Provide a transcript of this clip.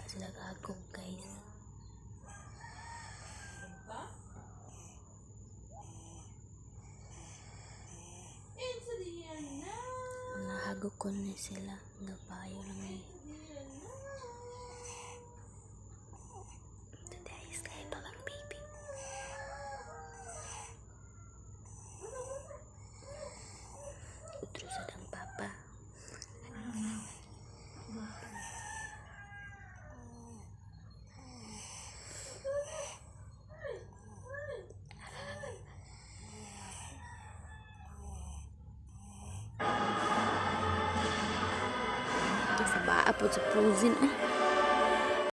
sila kagok guys. Nahagok ko na sila. Napayo lang eh. Today is kayo lang baby. Utro sa dang papa. Sa baa po sa frozen eh.